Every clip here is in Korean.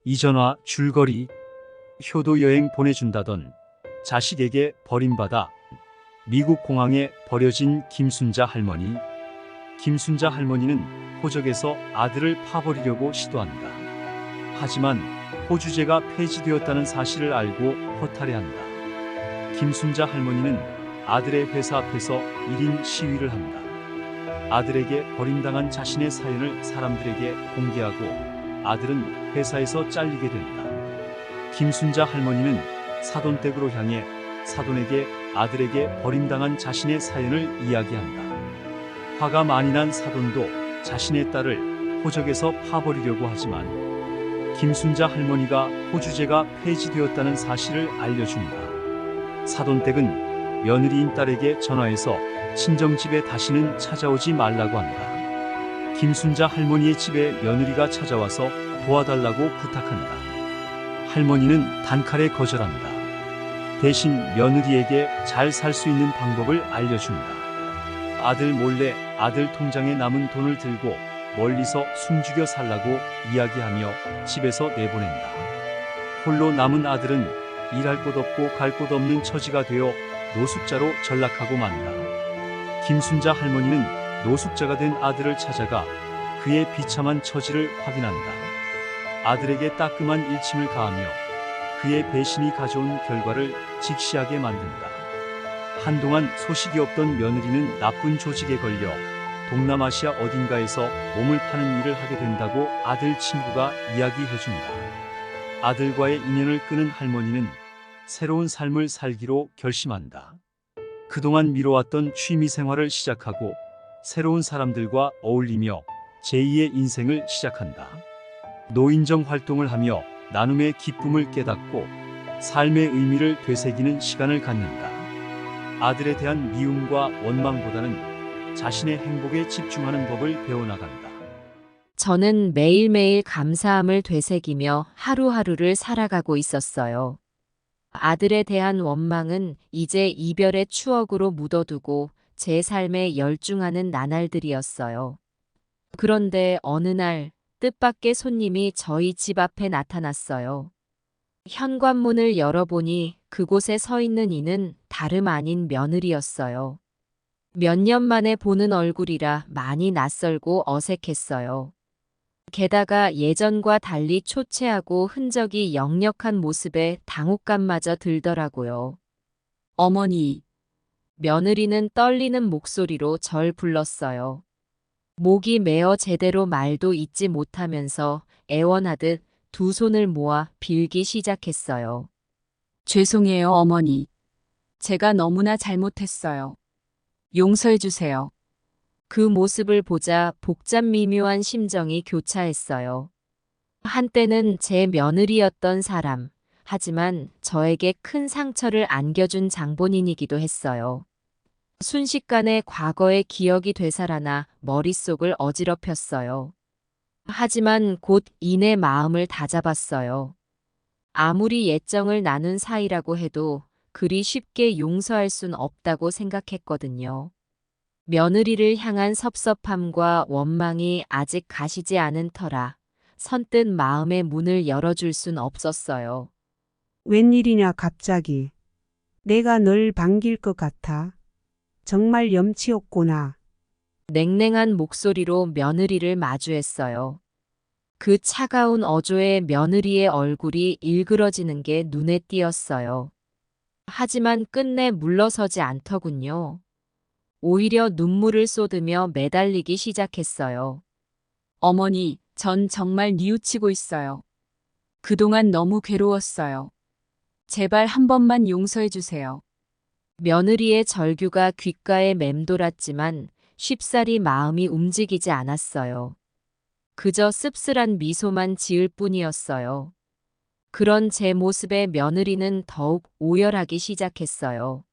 이전화 줄거리 효도 여행 보내준다던 자식에게 버림받아 미국 공항에 버려진 김순자 할머니. 김순자 할머니는 호적에서 아들을 파버리려고 시도한다. 하지만 호주제가 폐지되었다는 사실을 알고 허탈해한다. 김순자 할머니는 아들의 회사 앞에서 1인 시위를 한다. 아들에게 버림당한 자신의 사연을 사람들에게 공개하고 아들은 회사에서 잘리게 된다. 김순자 할머니는 사돈댁으로 향해 사돈에게 아들에게 버림당한 자신의 사연을 이야기한다. 화가 많이 난 사돈도 자신의 딸을 호적에서 파버리려고 하지만 김순자 할머니가 호주제가 폐지되었다는 사실을 알려준다. 사돈댁은 며느리인 딸에게 전화해서 친정집에 다시는 찾아오지 말라고 한다. 김순자 할머니의 집에 며느리가 찾아와서 도와달라고 부탁한다. 할머니는 단칼에 거절한다. 대신 며느리에게 잘 살 수 있는 방법을 알려준다. 아들 몰래 아들 통장에 남은 돈을 들고 멀리서 숨죽여 살라고 이야기하며 집에서 내보낸다. 홀로 남은 아들은 일할 곳 없고 갈 곳 없는 처지가 되어 노숙자로 전락하고 만다. 김순자 할머니는 노숙자가 된 아들을 찾아가 그의 비참한 처지를 확인한다. 아들에게 따끔한 일침을 가하며 그의 배신이 가져온 결과를 직시하게 만든다. 한동안 소식이 없던 며느리는 나쁜 조직에 걸려 동남아시아 어딘가에서 몸을 파는 일을 하게 된다고 아들 친구가 이야기해준다. 아들과의 인연을 끊은 할머니는 새로운 삶을 살기로 결심한다. 그동안 미뤄왔던 취미 생활을 시작하고 새로운 사람들과 어울리며 제2의 인생을 시작한다. 노인정 활동을 하며 나눔의 기쁨을 깨닫고 삶의 의미를 되새기는 시간을 갖는다. 아들에 대한 미움과 원망보다는 자신의 행복에 집중하는 법을 배워나간다. 저는 매일매일 감사함을 되새기며 하루하루를 살아가고 있었어요. 아들에 대한 원망은 이제 이별의 추억으로 묻어두고 제 삶에 열중하는 나날들이었어요. 그런데 어느 날 뜻밖의 손님이 저희 집 앞에 나타났어요. 현관문을 열어보니 그곳에 서 있는 이는 다름 아닌 며느리였어요. 몇 년 만에 보는 얼굴이라 많이 낯설고 어색했어요. 게다가 예전과 달리 초췌하고 흔적이 역력한 모습에 당혹감마저 들더라고요. 어머니. 며느리는 떨리는 목소리로 절 불렀어요. 목이 메어 제대로 말도 잇지 못하면서 애원하듯 두 손을 모아 빌기 시작했어요. 죄송해요, 어머니. 제가 너무나 잘못했어요. 용서해 주세요. 그 모습을 보자 복잡 미묘한 심정이 교차했어요. 한때는 제 며느리였던 사람, 하지만 저에게 큰 상처를 안겨준 장본인이기도 했어요. 순식간에 과거의 기억이 되살아나 머릿속을 어지럽혔어요. 하지만 곧 이내 마음을 다잡았어요. 아무리 애정을 나눈 사이라고 해도 그리 쉽게 용서할 순 없다고 생각했거든요. 며느리를 향한 섭섭함과 원망이 아직 가시지 않은 터라 선뜻 마음의 문을 열어줄 순 없었어요. 웬일이냐 갑자기. 내가 널 반길 것 같아. 정말 염치 없구나. 냉랭한 목소리로 며느리를 마주했어요. 그 차가운 어조에 며느리의 얼굴이 일그러지는 게 눈에 띄었어요. 하지만 끝내 물러서지 않더군요. 오히려 눈물을 쏟으며 매달리기 시작했어요. 어머니, 전 정말 뉘우치고 있어요. 그동안 너무 괴로웠어요. 제발 한 번만 용서해 주세요. 며느리의 절규가 귓가에 맴돌았지만 쉽사리 마음이 움직이지 않았어요. 그저 씁쓸한 미소만 지을 뿐이었어요. 그런 제 모습에 며느리는 더욱 오열하기 시작했어요.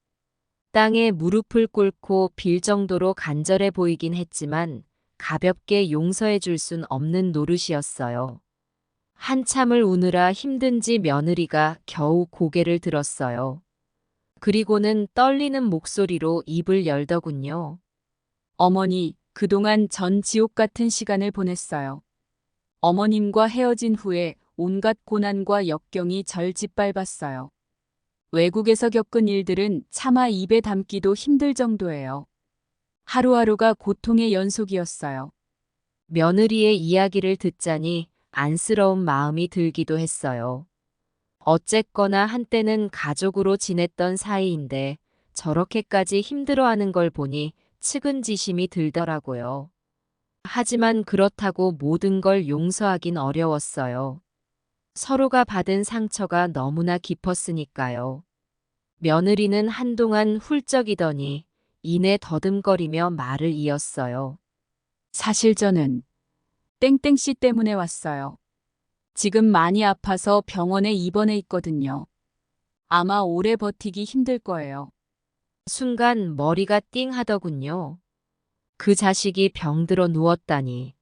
땅에 무릎을 꿇고 빌 정도로 간절해 보이긴 했지만 가볍게 용서해 줄 순 없는 노릇이었어요. 한참을 우느라 힘든지 며느리가 겨우 고개를 들었어요. 그리고는 떨리는 목소리로 입을 열더군요. 어머니, 그동안 전 지옥 같은 시간을 보냈어요. 어머님과 헤어진 후에 온갖 고난과 역경이 절 짓밟았어요. 외국에서 겪은 일들은 차마 입에 담기도 힘들 정도예요. 하루하루가 고통의 연속이었어요. 며느리의 이야기를 듣자니 안쓰러운 마음이 들기도 했어요. 어쨌거나 한때는 가족으로 지냈던 사이인데 저렇게까지 힘들어하는 걸 보니 측은지심이 들더라고요. 하지만 그렇다고 모든 걸 용서하긴 어려웠어요. 서로가 받은 상처가 너무나 깊었으니까요. 며느리는 한동안 훌쩍이더니 이내 더듬거리며 말을 이었어요. 사실 저는 땡땡씨 때문에 왔어요. 지금 많이 아파서 병원에 입원해 있거든요. 아마 오래 버티기 힘들 거예요. 순간 머리가 띵 하더군요. 그 자식이 병들어 누웠다니.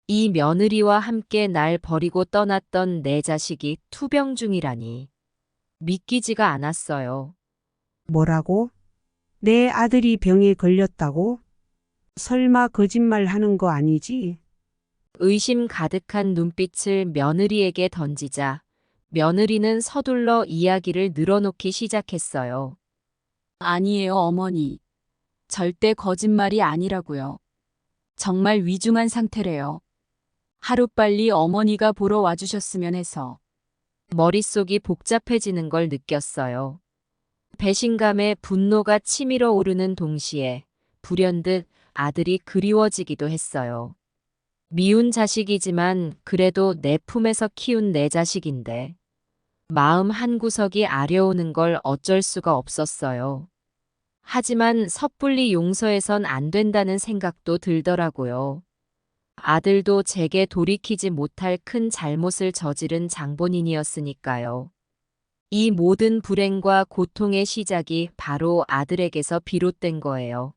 이 며느리와 함께 날 버리고 떠났던 내 자식이 투병 중이라니. 믿기지가 않았어요. 뭐라고? 내 아들이 병에 걸렸다고? 설마 거짓말 하는 거 아니지? 의심 가득한 눈빛을 며느리에게 던지자 며느리는 서둘러 이야기를 늘어놓기 시작했어요. 아니에요, 어머니. 절대 거짓말이 아니라고요. 정말 위중한 상태래요. 하루빨리 어머니가 보러 와주셨으면 해서. 머릿속이 복잡해지는 걸 느꼈어요. 배신감에 분노가 치밀어 오르는 동시에 불현듯 아들이 그리워지기도 했어요. 미운 자식이지만 그래도 내 품에서 키운 내 자식인데 마음 한구석이 아려오는 걸 어쩔 수가 없었어요. 하지만 섣불리 용서해선 안 된다는 생각도 들더라고요. 아들도 제게 돌이키지 못할 큰 잘못을 저지른 장본인이었으니까요. 이 모든 불행과 고통의 시작이 바로 아들에게서 비롯된 거예요.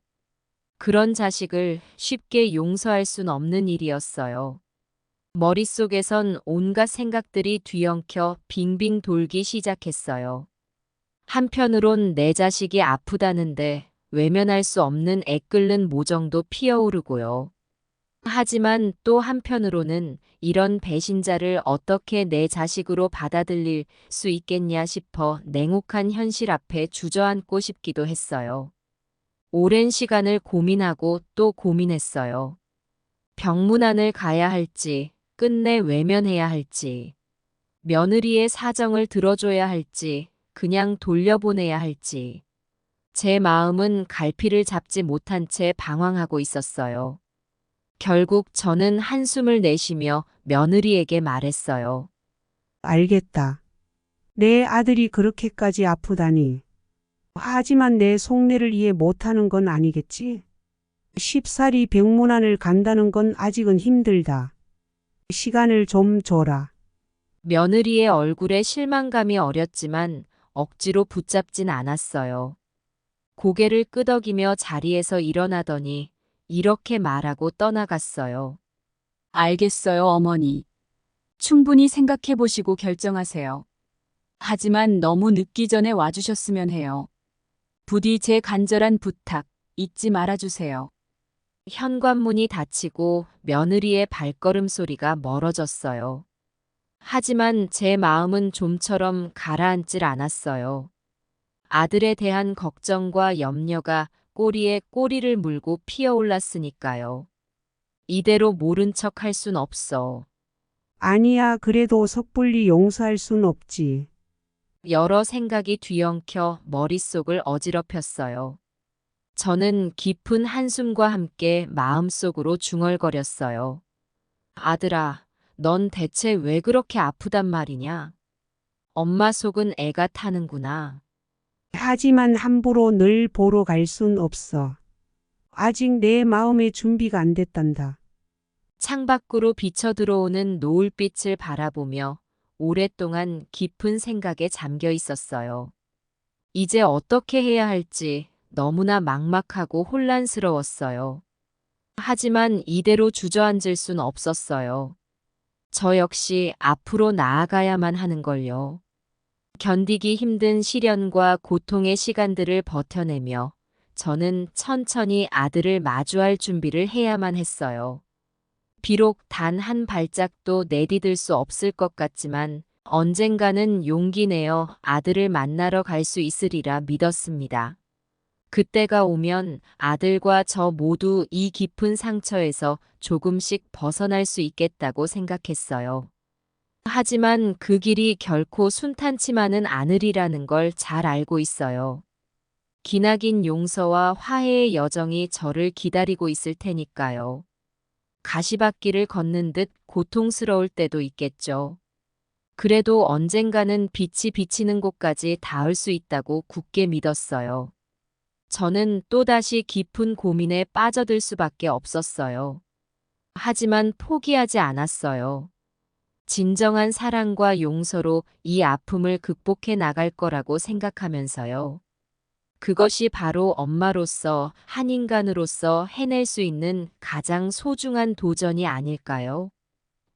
그런 자식을 쉽게 용서할 순 없는 일이었어요. 머릿속에선 온갖 생각들이 뒤엉켜 빙빙 돌기 시작했어요. 한편으론 내 자식이 아프다는데 외면할 수 없는 애끓는 모정도 피어오르고요. 하지만 또 한편으로는 이런 배신자를 어떻게 내 자식으로 받아들일 수 있겠냐 싶어 냉혹한 현실 앞에 주저앉고 싶기도 했어요. 오랜 시간을 고민하고 또 고민했어요. 병문안을 가야 할지, 끝내 외면해야 할지, 며느리의 사정을 들어줘야 할지, 그냥 돌려보내야 할지. 제 마음은 갈피를 잡지 못한 채 방황하고 있었어요. 결국 저는 한숨을 내쉬며 며느리에게 말했어요. 알겠다. 내 아들이 그렇게까지 아프다니. 하지만 내 속내를 이해 못하는 건 아니겠지? 쉽사리 병문안을 간다는 건 아직은 힘들다. 시간을 좀 줘라. 며느리의 얼굴에 실망감이 어렸지만 억지로 붙잡진 않았어요. 고개를 끄덕이며 자리에서 일어나더니 이렇게 말하고 떠나갔어요. 알겠어요, 어머니. 충분히 생각해 보시고 결정하세요. 하지만 너무 늦기 전에 와주셨으면 해요. 부디 제 간절한 부탁 잊지 말아주세요. 현관문이 닫히고 며느리의 발걸음 소리가 멀어졌어요. 하지만 제 마음은 좀처럼 가라앉질 않았어요. 아들에 대한 걱정과 염려가 꼬리에 꼬리를 물고 피어올랐으니까요. 이대로 모른 척 할 순 없어. 아니야, 그래도 섣불리 용서할 순 없지. 여러 생각이 뒤엉켜 머릿속을 어지럽혔어요. 저는 깊은 한숨과 함께 마음속으로 중얼거렸어요. 아들아, 넌 대체 왜 그렇게 아프단 말이냐? 엄마 속은 애가 타는구나. 하지만 함부로 늘 보러 갈 순 없어. 아직 내 마음의 준비가 안 됐단다. 창밖으로 비쳐 들어오는 노을빛을 바라보며 오랫동안 깊은 생각에 잠겨 있었어요. 이제 어떻게 해야 할지 너무나 막막하고 혼란스러웠어요. 하지만 이대로 주저앉을 순 없었어요. 저 역시 앞으로 나아가야만 하는걸요. 견디기 힘든 시련과 고통의 시간들을 버텨내며 저는 천천히 아들을 마주할 준비를 해야만 했어요. 비록 단 한 발짝도 내디딜 수 없을 것 같지만 언젠가는 용기 내어 아들을 만나러 갈 수 있으리라 믿었습니다. 그때가 오면 아들과 저 모두 이 깊은 상처에서 조금씩 벗어날 수 있겠다고 생각했어요. 하지만 그 길이 결코 순탄치만은 않으리라는 걸 잘 알고 있어요. 기나긴 용서와 화해의 여정이 저를 기다리고 있을 테니까요. 가시밭길을 걷는 듯 고통스러울 때도 있겠죠. 그래도 언젠가는 빛이 비치는 곳까지 닿을 수 있다고 굳게 믿었어요. 저는 또다시 깊은 고민에 빠져들 수밖에 없었어요. 하지만 포기하지 않았어요. 진정한 사랑과 용서로 이 아픔을 극복해 나갈 거라고 생각하면서요. 그것이 바로 엄마로서, 한 인간으로서 해낼 수 있는 가장 소중한 도전이 아닐까요?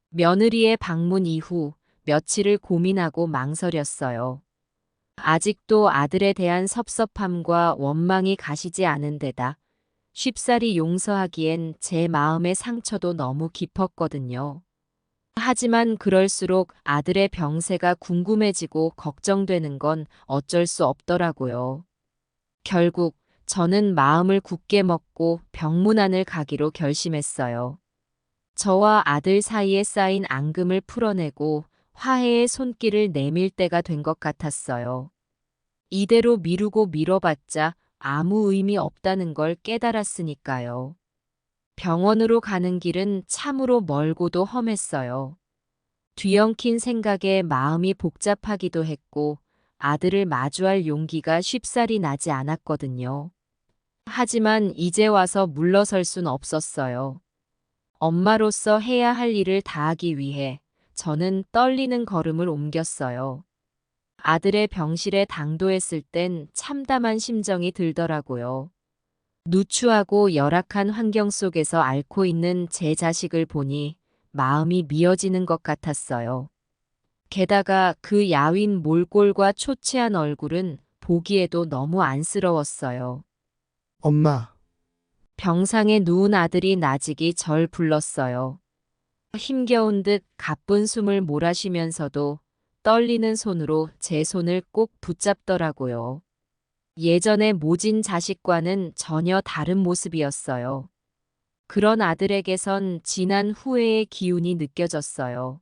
며느리의 방문 이후 며칠을 고민하고 망설였어요. 아직도 아들에 대한 섭섭함과 원망이 가시지 않은 데다 쉽사리 용서하기엔 제 마음의 상처도 너무 깊었거든요. 하지만 그럴수록 아들의 병세가 궁금해지고 걱정되는 건 어쩔 수 없더라고요. 결국 저는 마음을 굳게 먹고 병문안을 가기로 결심했어요. 저와 아들 사이에 쌓인 앙금을 풀어내고 화해의 손길을 내밀 때가 된 것 같았어요. 이대로 미루고 미뤄봤자 아무 의미 없다는 걸 깨달았으니까요. 병원으로 가는 길은 참으로 멀고도 험했어요. 뒤엉킨 생각에 마음이 복잡하기도 했고 아들을 마주할 용기가 쉽사리 나지 않았거든요. 하지만 이제 와서 물러설 순 없었어요. 엄마로서 해야 할 일을 다하기 위해 저는 떨리는 걸음을 옮겼어요. 아들의 병실에 당도했을 땐 참담한 심정이 들더라고요. 누추하고 열악한 환경 속에서 앓고 있는 제 자식을 보니 마음이 미어지는 것 같았어요. 게다가 그 야윈 몰골과 초췌한 얼굴은 보기에도 너무 안쓰러웠어요. 엄마, 병상에 누운 아들이 나직이 절 불렀어요. 힘겨운 듯 가쁜 숨을 몰아쉬면서도 떨리는 손으로 제 손을 꼭 붙잡더라고요. 예전의 모진 자식과는 전혀 다른 모습이었어요. 그런 아들에게선 지난 후회의 기운이 느껴졌어요.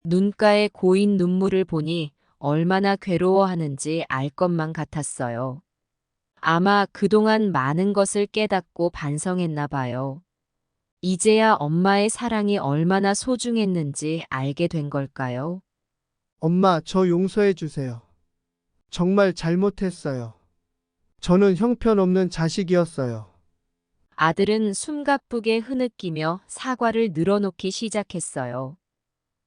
눈가에 고인 눈물을 보니 얼마나 괴로워하는지 알 것만 같았어요. 아마 그동안 많은 것을 깨닫고 반성했나 봐요. 이제야 엄마의 사랑이 얼마나 소중했는지 알게 된 걸까요? 엄마, 저 용서해 주세요. 정말 잘못했어요. 저는 형편없는 자식이었어요. 아들은 숨가쁘게 흐느끼며 사과를 늘어놓기 시작했어요.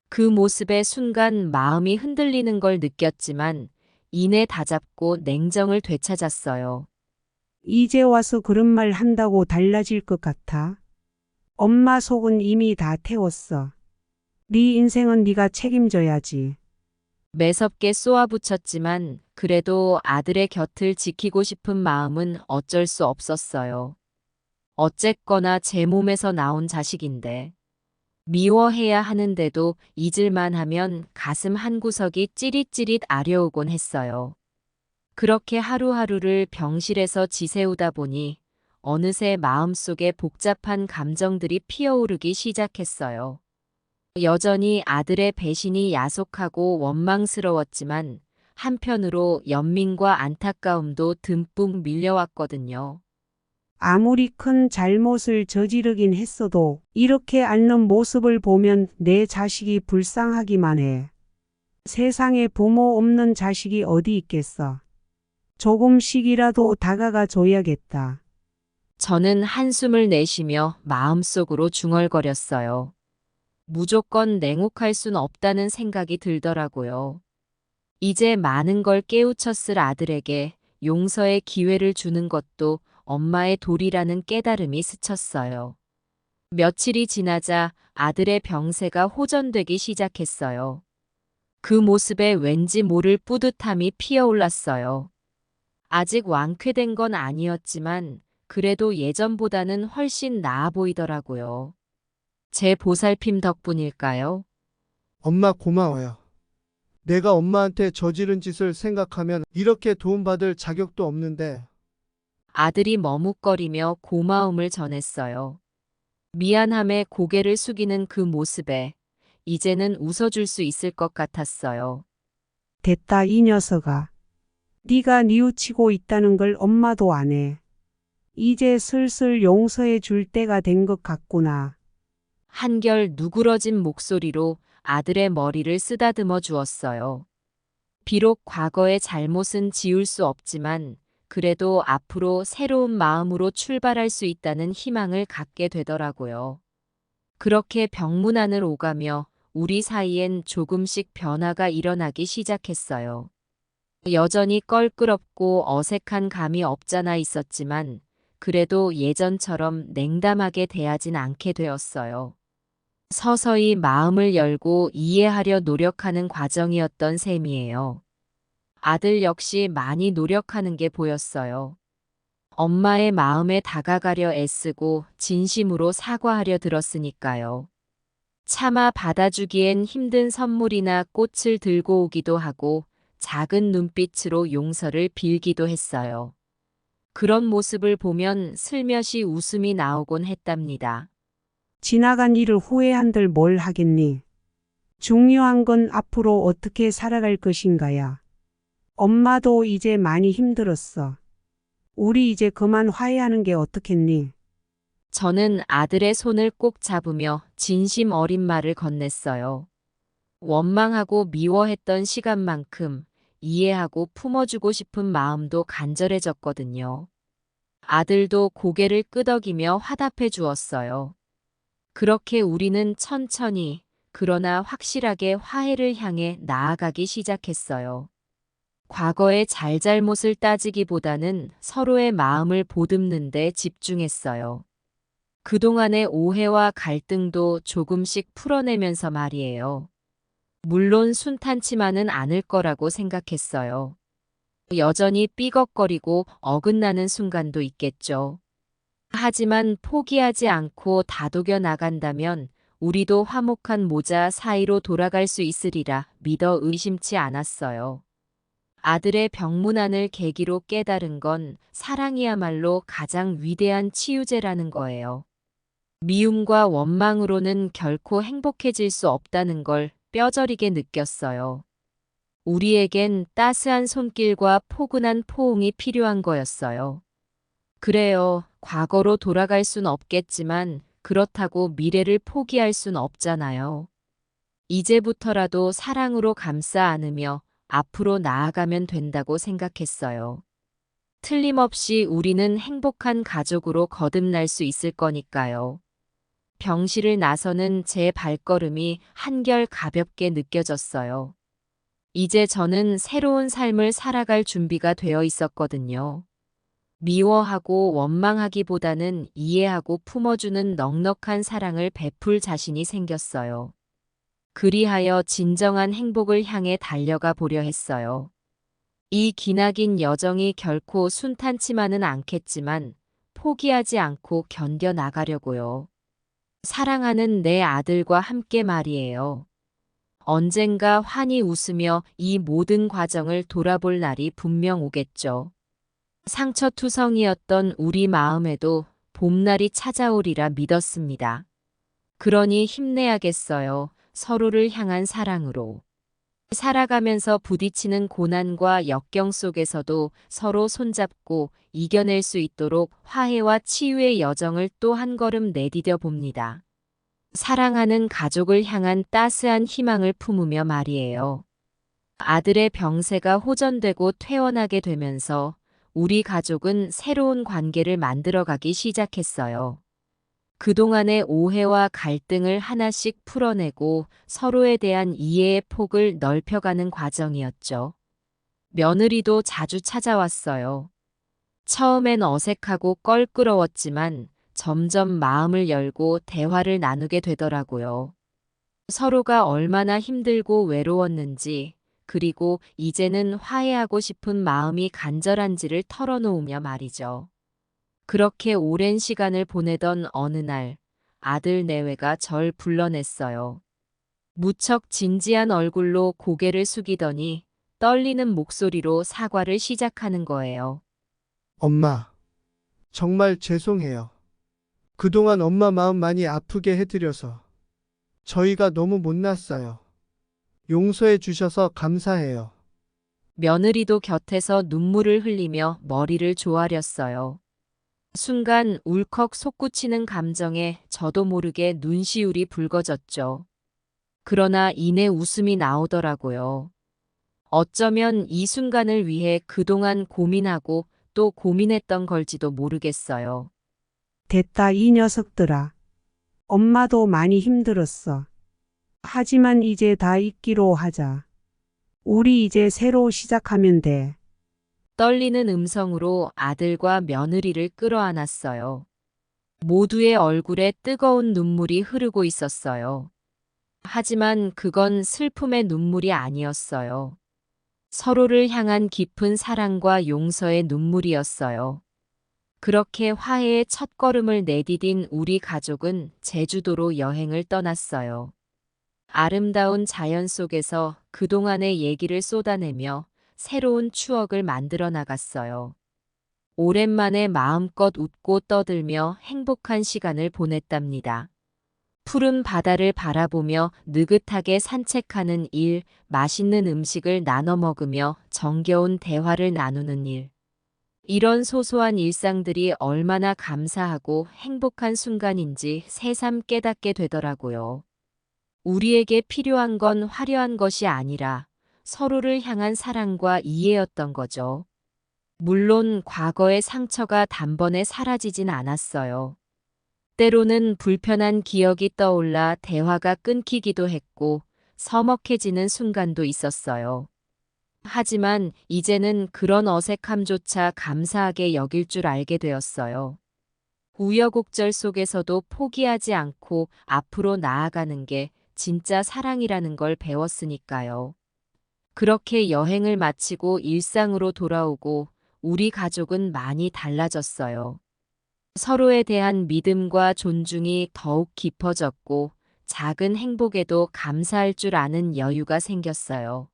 그 모습에 순간 마음이 흔들리는 걸 느꼈지만 이내 다잡고 냉정을 되찾았어요. 이제 와서 그런 말 한다고 달라질 것 같아? 엄마 속은 이미 다 태웠어. 네 인생은 네가 책임져야지. 매섭게 쏘아붙였지만 그래도 아들의 곁을 지키고 싶은 마음은 어쩔 수 없었어요. 어쨌거나 제 몸에서 나온 자식인데 미워해야 하는데도 잊을만 하면 가슴 한구석이 찌릿찌릿 아려오곤 했어요. 그렇게 하루하루를 병실에서 지새우다 보니 어느새 마음속에 복잡한 감정들이 피어오르기 시작했어요. 여전히 아들의 배신이 야속하고 원망스러웠지만 한편으로 연민과 안타까움도 듬뿍 밀려왔거든요. 아무리 큰 잘못을 저지르긴 했어도 이렇게 앓는 모습을 보면 내 자식이 불쌍하기만 해. 세상에 부모 없는 자식이 어디 있겠어. 조금씩이라도 다가가 줘야겠다. 저는 한숨을 내쉬며 마음속으로 중얼거렸어요. 무조건 냉혹할 순 없다는 생각이 들더라고요. 이제 많은 걸 깨우쳤을 아들에게 용서의 기회를 주는 것도 엄마의 도리라는 깨달음이 스쳤어요. 며칠이 지나자 아들의 병세가 호전되기 시작했어요. 그 모습에 왠지 모를 뿌듯함이 피어올랐어요. 아직 완쾌된 건 아니었지만 그래도 예전보다는 훨씬 나아 보이더라고요. 제 보살핌 덕분일까요? 엄마 고마워요. 내가 엄마한테 저지른 짓을 생각하면 이렇게 도움받을 자격도 없는데 아들이 머뭇거리며 고마움을 전했어요. 미안함에 고개를 숙이는 그 모습에 이제는 웃어줄 수 있을 것 같았어요. 됐다 이 녀석아. 네가 뉘우치고 있다는 걸 엄마도 안 해. 이제 슬슬 용서해 줄 때가 된 것 같구나. 한결 누그러진 목소리로 아들의 머리를 쓰다듬어 주었어요. 비록 과거의 잘못은 지울 수 없지만 그래도 앞으로 새로운 마음으로 출발할 수 있다는 희망을 갖게 되더라고요. 그렇게 병문안을 오가며 우리 사이엔 조금씩 변화가 일어나기 시작했어요. 여전히 껄끄럽고 어색한 감이 없잖아 있었지만 그래도 예전처럼 냉담하게 대하진 않게 되었어요. 서서히 마음을 열고 이해하려 노력하는 과정이었던 셈이에요. 아들 역시 많이 노력하는 게 보였어요. 엄마의 마음에 다가가려 애쓰고 진심으로 사과하려 들었으니까요. 차마 받아주기엔 힘든 선물이나 꽃을 들고 오기도 하고 작은 눈빛으로 용서를 빌기도 했어요. 그런 모습을 보면 슬며시 웃음이 나오곤 했답니다. 지나간 일을 후회한들 뭘 하겠니? 중요한 건 앞으로 어떻게 살아갈 것인가야. 엄마도 이제 많이 힘들었어. 우리 이제 그만 화해하는 게 어떻겠니? 저는 아들의 손을 꼭 잡으며 진심 어린 말을 건넸어요. 원망하고 미워했던 시간만큼 이해하고 품어주고 싶은 마음도 간절해졌거든요. 아들도 고개를 끄덕이며 화답해 주었어요. 그렇게 우리는 천천히 그러나 확실하게 화해를 향해 나아가기 시작했어요. 과거의 잘잘못을 따지기보다는 서로의 마음을 보듬는 데 집중했어요. 그동안의 오해와 갈등도 조금씩 풀어내면서 말이에요. 물론 순탄치만은 않을 거라고 생각했어요. 여전히 삐걱거리고 어긋나는 순간도 있겠죠. 하지만 포기하지 않고 다독여 나간다면 우리도 화목한 모자 사이로 돌아갈 수 있으리라 믿어 의심치 않았어요. 아들의 병문안을 계기로 깨달은 건 사랑이야말로 가장 위대한 치유제라는 거예요. 미움과 원망으로는 결코 행복해질 수 없다는 걸 뼈저리게 느꼈어요. 우리에겐 따스한 손길과 포근한 포옹이 필요한 거였어요. 그래요. 과거로 돌아갈 순 없겠지만 그렇다고 미래를 포기할 순 없잖아요. 이제부터라도 사랑으로 감싸 안으며 앞으로 나아가면 된다고 생각했어요. 틀림없이 우리는 행복한 가족으로 거듭날 수 있을 거니까요. 병실을 나서는 제 발걸음이 한결 가볍게 느껴졌어요. 이제 저는 새로운 삶을 살아갈 준비가 되어 있었거든요. 미워하고 원망하기보다는 이해하고 품어주는 넉넉한 사랑을 베풀 자신이 생겼어요. 그리하여 진정한 행복을 향해 달려가 보려 했어요. 이 기나긴 여정이 결코 순탄치만은 않겠지만 포기하지 않고 견뎌 나가려고요. 사랑하는 내 아들과 함께 말이에요. 언젠가 환히 웃으며 이 모든 과정을 돌아볼 날이 분명 오겠죠. 상처투성이었던 우리 마음에도 봄날이 찾아오리라 믿었습니다. 그러니 힘내야겠어요. 서로를 향한 사랑으로. 살아가면서 부딪히는 고난과 역경 속에서도 서로 손잡고 이겨낼 수 있도록 화해와 치유의 여정을 또 한 걸음 내디뎌 봅니다. 사랑하는 가족을 향한 따스한 희망을 품으며 말이에요. 아들의 병세가 호전되고 퇴원하게 되면서 우리 가족은 새로운 관계를 만들어가기 시작했어요. 그동안의 오해와 갈등을 하나씩 풀어내고 서로에 대한 이해의 폭을 넓혀가는 과정이었죠. 며느리도 자주 찾아왔어요. 처음엔 어색하고 껄끄러웠지만 점점 마음을 열고 대화를 나누게 되더라고요. 서로가 얼마나 힘들고 외로웠는지, 그리고 이제는 화해하고 싶은 마음이 간절한지를 털어놓으며 말이죠. 그렇게 오랜 시간을 보내던 어느 날, 아들 내외가 절 불러냈어요. 무척 진지한 얼굴로 고개를 숙이더니 떨리는 목소리로 사과를 시작하는 거예요. 엄마, 정말 죄송해요. 그동안 엄마 마음 많이 아프게 해드려서 저희가 너무 못났어요. 용서해 주셔서 감사해요. 며느리도 곁에서 눈물을 흘리며 머리를 조아렸어요. 순간 울컥 솟구치는 감정에 저도 모르게 눈시울이 붉어졌죠. 그러나 이내 웃음이 나오더라고요. 어쩌면 이 순간을 위해 그동안 고민하고 또 고민했던 걸지도 모르겠어요. 됐다, 이 녀석들아. 엄마도 많이 힘들었어. 하지만 이제 다 잊기로 하자. 우리 이제 새로 시작하면 돼. 떨리는 음성으로 아들과 며느리를 끌어안았어요. 모두의 얼굴에 뜨거운 눈물이 흐르고 있었어요. 하지만 그건 슬픔의 눈물이 아니었어요. 서로를 향한 깊은 사랑과 용서의 눈물이었어요. 그렇게 화해의 첫걸음을 내디딘 우리 가족은 제주도로 여행을 떠났어요. 아름다운 자연 속에서 그동안의 얘기를 쏟아내며 새로운 추억을 만들어 나갔어요. 오랜만에 마음껏 웃고 떠들며 행복한 시간을 보냈답니다. 푸른 바다를 바라보며 느긋하게 산책하는 일, 맛있는 음식을 나눠 먹으며 정겨운 대화를 나누는 일. 이런 소소한 일상들이 얼마나 감사하고 행복한 순간인지 새삼 깨닫게 되더라고요. 우리에게 필요한 건 화려한 것이 아니라 서로를 향한 사랑과 이해였던 거죠. 물론 과거의 상처가 단번에 사라지진 않았어요. 때로는 불편한 기억이 떠올라 대화가 끊기기도 했고 서먹해지는 순간도 있었어요. 하지만 이제는 그런 어색함조차 감사하게 여길 줄 알게 되었어요. 우여곡절 속에서도 포기하지 않고 앞으로 나아가는 게 진짜 사랑이라는 걸 배웠으니까요. 그렇게 여행을 마치고 일상으로 돌아오고 우리 가족은 많이 달라졌어요. 서로에 대한 믿음과 존중이 더욱 깊어졌고 작은 행복에도 감사할 줄 아는 여유가 생겼어요.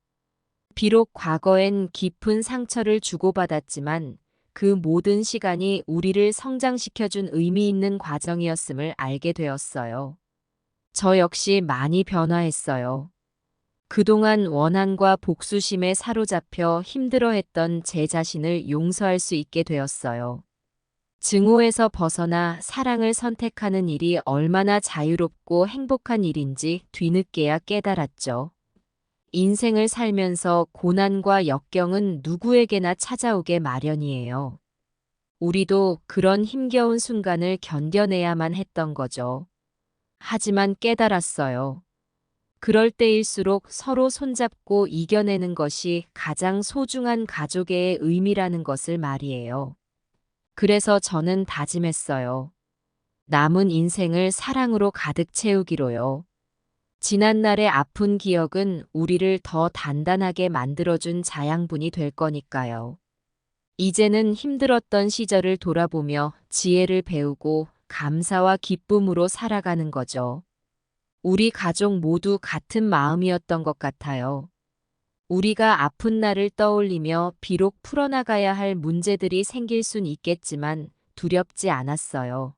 비록 과거엔 깊은 상처를 주고받았지만 그 모든 시간이 우리를 성장시켜준 의미 있는 과정이었음을 알게 되었어요. 저 역시 많이 변화했어요. 그동안 원한과 복수심에 사로잡혀 힘들어했던 제 자신을 용서할 수 있게 되었어요. 증오에서 벗어나 사랑을 선택하는 일이 얼마나 자유롭고 행복한 일인지 뒤늦게야 깨달았죠. 인생을 살면서 고난과 역경은 누구에게나 찾아오게 마련이에요. 우리도 그런 힘겨운 순간을 견뎌내야만 했던 거죠. 하지만 깨달았어요. 그럴 때일수록 서로 손잡고 이겨내는 것이 가장 소중한 가족의 의미라는 것을 말이에요. 그래서 저는 다짐했어요. 남은 인생을 사랑으로 가득 채우기로요. 지난날의 아픈 기억은 우리를 더 단단하게 만들어준 자양분이 될 거니까요. 이제는 힘들었던 시절을 돌아보며 지혜를 배우고 감사와 기쁨으로 살아가는 거죠. 우리 가족 모두 같은 마음이었던 것 같아요. 우리가 아픈 날을 떠올리며 비록 풀어나가야 할 문제들이 생길 순 있겠지만 두렵지 않았어요.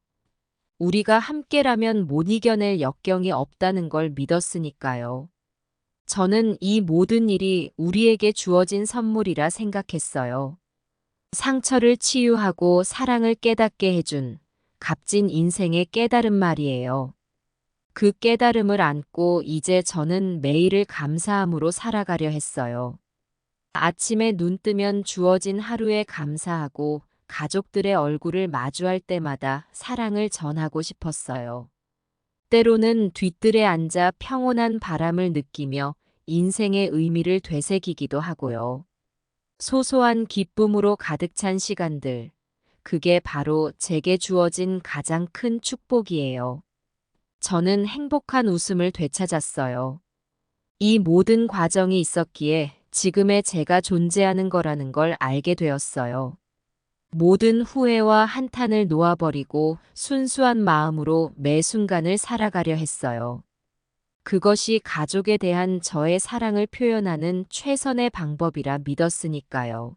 우리가 함께라면 못 이겨낼 역경이 없다는 걸 믿었으니까요. 저는 이 모든 일이 우리에게 주어진 선물이라 생각했어요. 상처를 치유하고 사랑을 깨닫게 해준 값진 인생의 깨달음 말이에요. 그 깨달음을 안고 이제 저는 매일을 감사함으로 살아가려 했어요. 아침에 눈 뜨면 주어진 하루에 감사하고 가족들의 얼굴을 마주할 때마다 사랑을 전하고 싶었어요. 때로는 뒤뜰에 앉아 평온한 바람을 느끼며 인생의 의미를 되새기기도 하고요. 소소한 기쁨으로 가득 찬 시간들, 그게 바로 제게 주어진 가장 큰 축복이에요. 저는 행복한 웃음을 되찾았어요. 이 모든 과정이 있었기에 지금의 제가 존재하는 거라는 걸 알게 되었어요. 모든 후회와 한탄을 놓아버리고 순수한 마음으로 매 순간을 살아가려 했어요. 그것이 가족에 대한 저의 사랑을 표현하는 최선의 방법이라 믿었으니까요.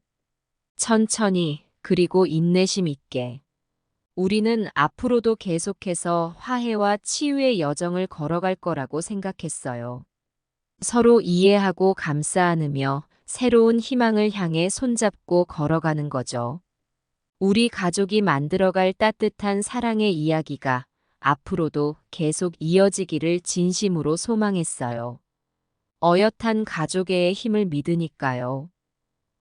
천천히, 그리고 인내심 있게. 우리는 앞으로도 계속해서 화해와 치유의 여정을 걸어갈 거라고 생각했어요. 서로 이해하고 감싸 안으며 새로운 희망을 향해 손잡고 걸어가는 거죠. 우리 가족이 만들어갈 따뜻한 사랑의 이야기가 앞으로도 계속 이어지기를 진심으로 소망했어요. 어엿한 가족의 힘을 믿으니까요.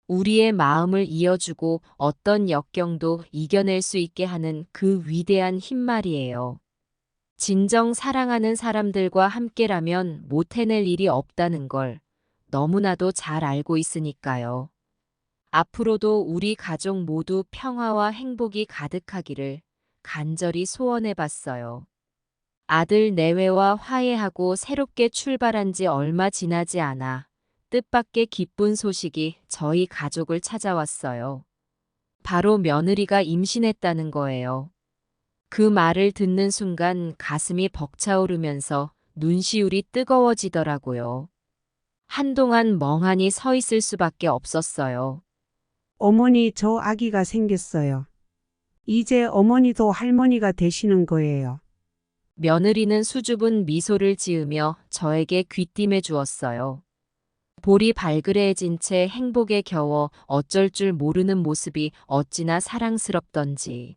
우리의 마음을 이어주고 어떤 역경도 이겨낼 수 있게 하는 그 위대한 힘 말이에요. 진정 사랑하는 사람들과 함께라면 못 해낼 일이 없다는 걸 너무나도 잘 알고 있으니까요. 앞으로도 우리 가족 모두 평화와 행복이 가득하기를 간절히 소원해 봤어요. 아들 내외와 화해하고 새롭게 출발한 지 얼마 지나지 않아 뜻밖의 기쁜 소식이 저희 가족을 찾아왔어요. 바로 며느리가 임신했다는 거예요. 그 말을 듣는 순간 가슴이 벅차오르면서 눈시울이 뜨거워지더라고요. 한동안 멍하니 서 있을 수밖에 없었어요. 어머니, 저 아기가 생겼어요. 이제 어머니도 할머니가 되시는 거예요. 며느리는 수줍은 미소를 지으며 저에게 귀띔해 주었어요. 볼이 발그레해진 채 행복에 겨워 어쩔 줄 모르는 모습이 어찌나 사랑스럽던지.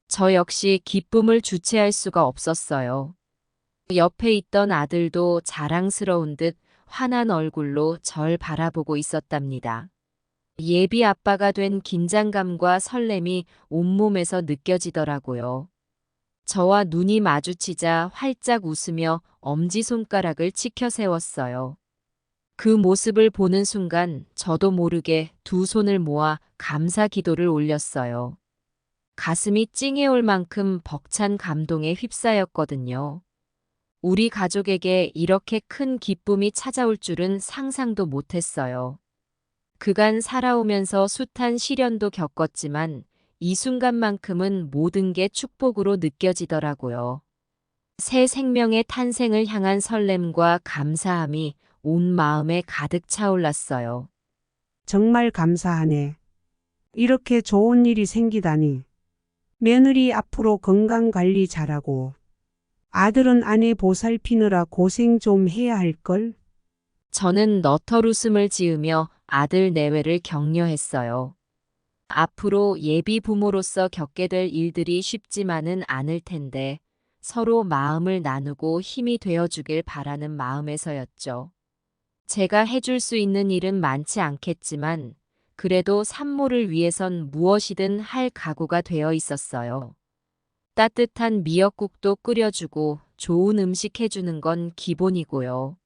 저 역시 기쁨을 주체할 수가 없었어요. 옆에 있던 아들도 자랑스러운 듯 환한 얼굴로 절 바라보고 있었답니다. 예비 아빠가 된 긴장감과 설렘이 온몸에서 느껴지더라고요. 저와 눈이 마주치자 활짝 웃으며 엄지손가락을 치켜 세웠어요. 그 모습을 보는 순간 저도 모르게 두 손을 모아 감사 기도를 올렸어요. 가슴이 찡해올 만큼 벅찬 감동에 휩싸였거든요. 우리 가족에게 이렇게 큰 기쁨이 찾아올 줄은 상상도 못했어요. 그간 살아오면서 숱한 시련도 겪었지만 이 순간만큼은 모든 게 축복으로 느껴지더라고요. 새 생명의 탄생을 향한 설렘과 감사함이 온 마음에 가득 차올랐어요. 정말 감사하네. 이렇게 좋은 일이 생기다니. 며느리 앞으로 건강 관리 잘하고 아들은 아내 보살피느라 고생 좀 해야 할걸? 저는 너털 웃음을 지으며 아들 내외를 격려했어요. 앞으로 예비 부모로서 겪게 될 일들이 쉽지만은 않을 텐데 서로 마음을 나누고 힘이 되어주길 바라는 마음에서였죠. 제가 해줄 수 있는 일은 많지 않겠지만 그래도 산모를 위해선 무엇이든 할 각오가 되어 있었어요. 따뜻한 미역국도 끓여주고 좋은 음식 해주는 건 기본이고요.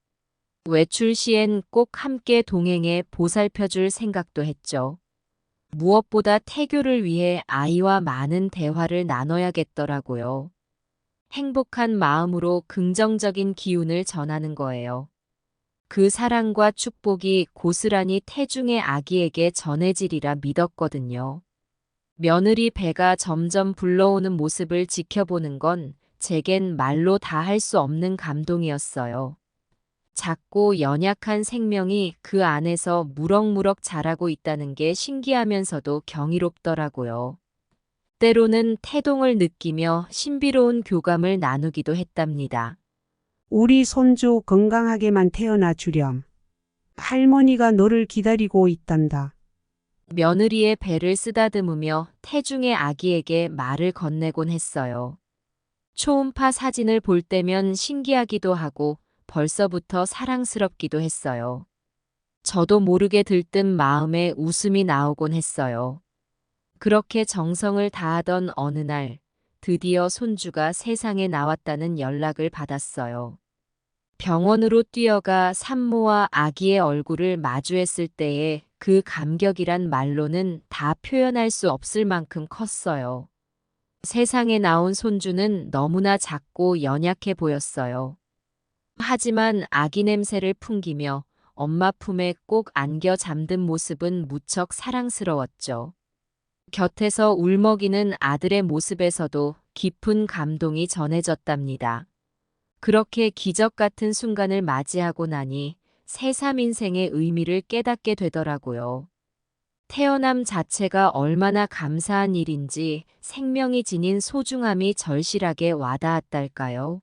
외출 시엔 꼭 함께 동행해 보살펴줄 생각도 했죠. 무엇보다 태교를 위해 아이와 많은 대화를 나눠야겠더라고요. 행복한 마음으로 긍정적인 기운을 전하는 거예요. 그 사랑과 축복이 고스란히 태중의 아기에게 전해지리라 믿었거든요. 며느리 배가 점점 불러오는 모습을 지켜보는 건 제겐 말로 다 할 수 없는 감동이었어요. 작고 연약한 생명이 그 안에서 무럭무럭 자라고 있다는 게 신기하면서도 경이롭더라고요. 때로는 태동을 느끼며 신비로운 교감을 나누기도 했답니다. 우리 손주 건강하게만 태어나 주렴. 할머니가 너를 기다리고 있단다. 며느리의 배를 쓰다듬으며 태중의 아기에게 말을 건네곤 했어요. 초음파 사진을 볼 때면 신기하기도 하고 벌써부터 사랑스럽기도 했어요. 저도 모르게 들뜬 마음에 웃음이 나오곤 했어요. 그렇게 정성을 다하던 어느 날 드디어 손주가 세상에 나왔다는 연락을 받았어요. 병원으로 뛰어가 산모와 아기의 얼굴을 마주했을 때의 그 감격이란 말로는 다 표현할 수 없을 만큼 컸어요. 세상에 나온 손주는 너무나 작고 연약해 보였어요. 하지만 아기 냄새를 풍기며 엄마 품에 꼭 안겨 잠든 모습은 무척 사랑스러웠죠. 곁에서 울먹이는 아들의 모습에서도 깊은 감동이 전해졌답니다. 그렇게 기적 같은 순간을 맞이하고 나니 새삼 인생의 의미를 깨닫게 되더라고요. 태어남 자체가 얼마나 감사한 일인지 생명이 지닌 소중함이 절실하게 와닿았달까요?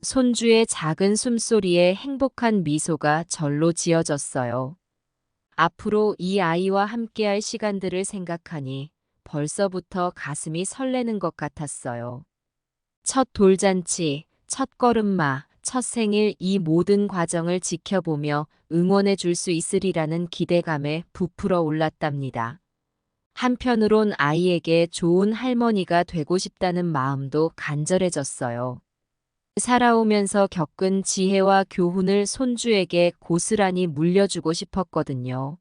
손주의 작은 숨소리에 행복한 미소가 절로 지어졌어요. 앞으로 이 아이와 함께할 시간들을 생각하니 벌써부터 가슴이 설레는 것 같았어요. 첫 돌잔치, 첫 걸음마, 첫 생일 이 모든 과정을 지켜보며 응원해 줄 수 있으리라는 기대감에 부풀어 올랐답니다. 한편으론 아이에게 좋은 할머니가 되고 싶다는 마음도 간절해졌어요. 살아오면서 겪은 지혜와 교훈을 손주에게 고스란히 물려주고 싶었거든요.